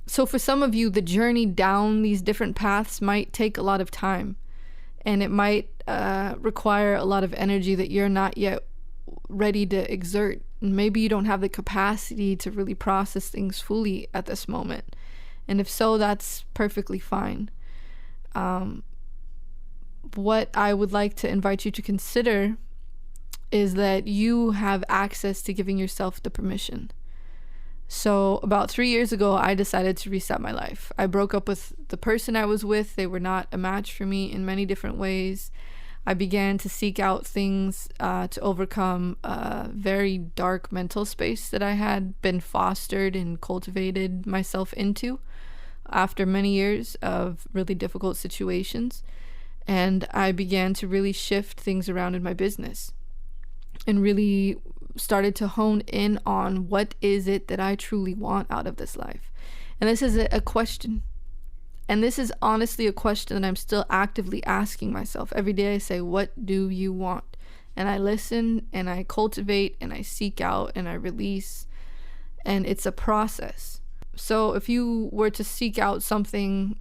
So for some of you, the journey down these different paths might take a lot of time, and it might require a lot of energy that you're not yet ready to exert. Maybe you don't have the capacity to really process things fully at this moment. And if so, that's perfectly fine. What I would like to invite you to consider is that you have access to giving yourself the permission. So about 3 years ago, I decided to reset my life. I broke up with the person I was with. They were not a match for me in many different ways. I began to seek out things to overcome a very dark mental space that I had been fostered and cultivated myself into after many years of really difficult situations. And I began to really shift things around in my business and really started to hone in on what is it that I truly want out of this life. And this is a question. And this is honestly a question that I'm still actively asking myself. Every day I say, what do you want? And I listen and I cultivate and I seek out and I release. And it's a process. So if you were to seek out something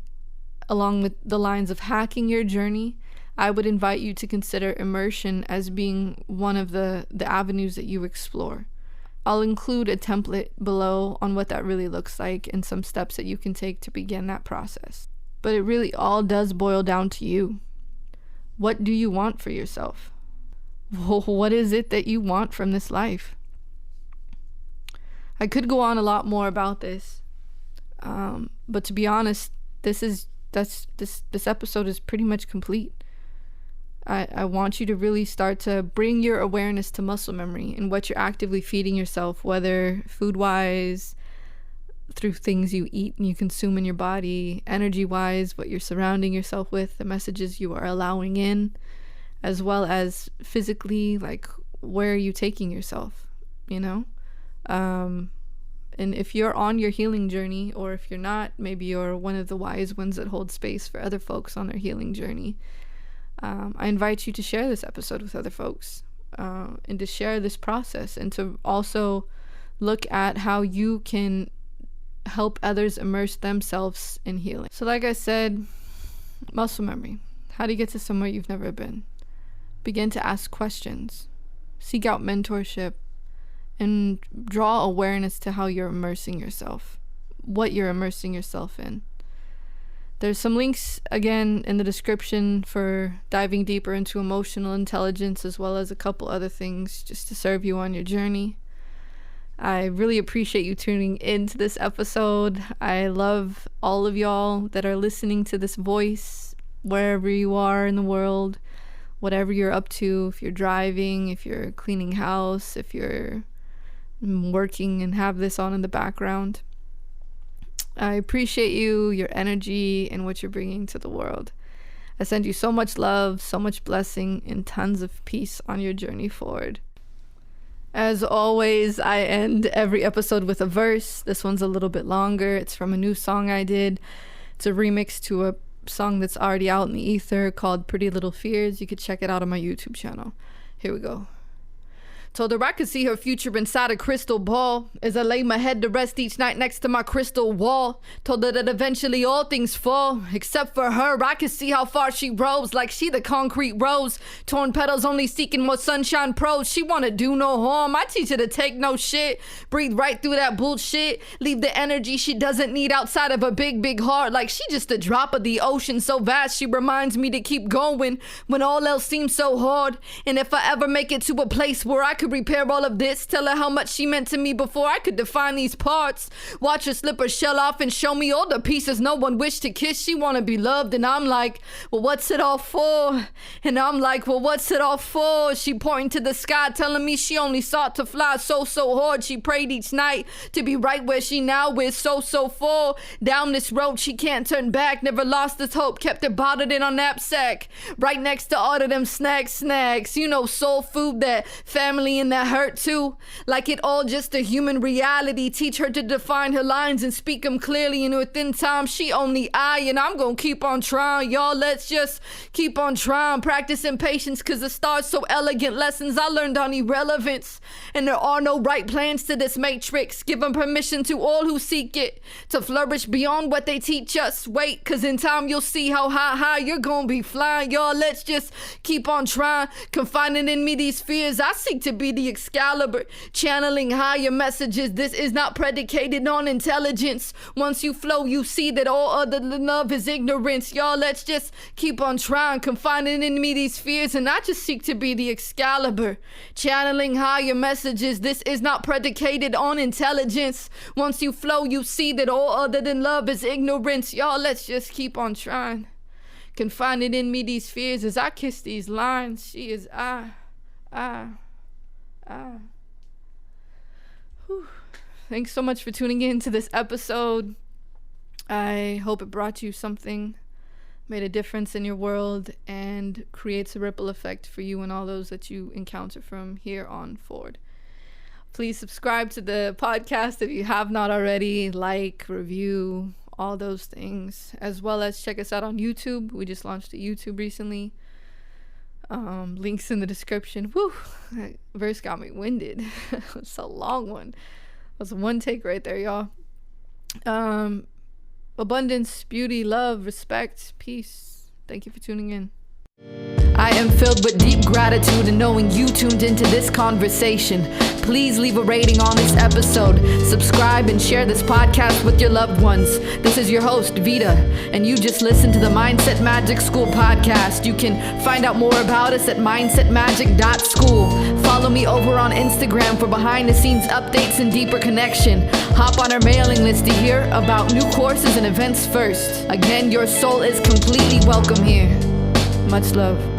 along with the lines of hacking your journey, I would invite you to consider immersion as being one of the avenues that you explore. I'll include a template below on what that really looks like and some steps that you can take to begin that process. But it really all does boil down to you. What do you want for yourself? What is it that you want from this life? I could go on a lot more about this, but to be honest, this episode is pretty much complete. I want you to really start to bring your awareness to muscle memory and what you're actively feeding yourself, whether food-wise, through things you eat and you consume in your body, energy-wise, what you're surrounding yourself with, the messages you are allowing in, as well as physically, like where are you taking yourself, you know? And if you're on your healing journey, or if you're not, maybe you're one of the wise ones that hold space for other folks on their healing journey. I invite you to share this episode with other folks and to share this process and to also look at how you can help others immerse themselves in healing. So like I said, muscle memory. How do you get to somewhere you've never been? Begin to ask questions. Seek out mentorship and draw awareness to how you're immersing yourself, what you're immersing yourself in. There's some links again in the description for diving deeper into emotional intelligence, as well as a couple other things just to serve you on your journey. I really appreciate you tuning into this episode. I love all of y'all that are listening to this voice, wherever you are in the world, whatever you're up to, if you're driving, if you're cleaning house, if you're working and have this on in the background. I appreciate you, your energy, and what you're bringing to the world. I send you so much love, so much blessing, and tons of peace on your journey forward. As always, I end every episode with a verse. This one's a little bit longer. It's from a new song I did. It's a remix to a song that's already out in the ether called Pretty Little Fears. You could check it out on my YouTube channel. Here we go. Told her I could see her future inside a crystal ball as I lay my head to rest each night next to my crystal wall. Told her that eventually all things fall, except for her. I could see how far she rose, like she the concrete rose. Torn petals only seeking more sunshine pros. She wanna do no harm, I teach her to take no shit. Breathe right through that bullshit. Leave the energy she doesn't need outside of a big, big heart. Like she just a drop of the ocean so vast. She reminds me to keep going when all else seems so hard. And if I ever make it to a place where I could repair all of this, tell her how much she meant to me before I could define these parts. Watch her slip her shell off and show me all the pieces no one wished to kiss. She wanna be loved and I'm like, well, what's it all for? And I'm like, well, what's it all for? She pointing to the sky, telling me she only sought to fly so hard. She prayed each night to be right where she now is, so full. Down this road she can't turn back, never lost this hope, kept it bottled in her knapsack, right next to all of them snacks. You know, soul food that family and that hurt too. Like it all just a human reality. Teach her to define her lines and speak them clearly, and within time she only I, and I'm gonna keep on trying, y'all. Let's just keep on trying, practicing patience, cause the stars so elegant. Lessons I learned on irrelevance, and there are no right plans to this matrix. Giving permission to all who seek it to flourish beyond what they teach us. Wait, cause in time you'll see how high you're gonna be flying, y'all. Let's just keep on trying, confining in me these fears. I seek to be the Excalibur, channeling higher messages. This is not predicated on intelligence. Once you flow, you see that all other than love is ignorance, y'all. Let's just keep on trying, confining in me these fears, and I just seek to be the Excalibur, channeling higher messages. This is not predicated on intelligence. Once you flow, you see that all other than love is ignorance, y'all. Let's just keep on trying, confining in me these fears as I kiss these lines. She is I. Whew. Thanks so much for tuning in to this episode. I hope it brought you something, made a difference in your world, and creates a ripple effect for you and all those that you encounter from here on forward. Please subscribe to the podcast if you have not already. Like, review, all those things, as well as check us out on YouTube. We just launched a YouTube recently. Links in the description. Woo, that verse got me winded. It's a long one. That's one take right there, y'all. Abundance, beauty, love, respect, peace. Thank you for tuning in. I am filled with deep gratitude in knowing you tuned into this conversation. Please leave a rating on this episode, subscribe, and share this podcast with your loved ones. This is your host, Vida, and you just listened to the Mindset Magic School podcast. You can find out more about us at mindsetmagic.school. Follow me over on Instagram for behind-the-scenes updates and deeper connection. Hop on our mailing list to hear about new courses and events first. Again, your soul is completely welcome here. Much love.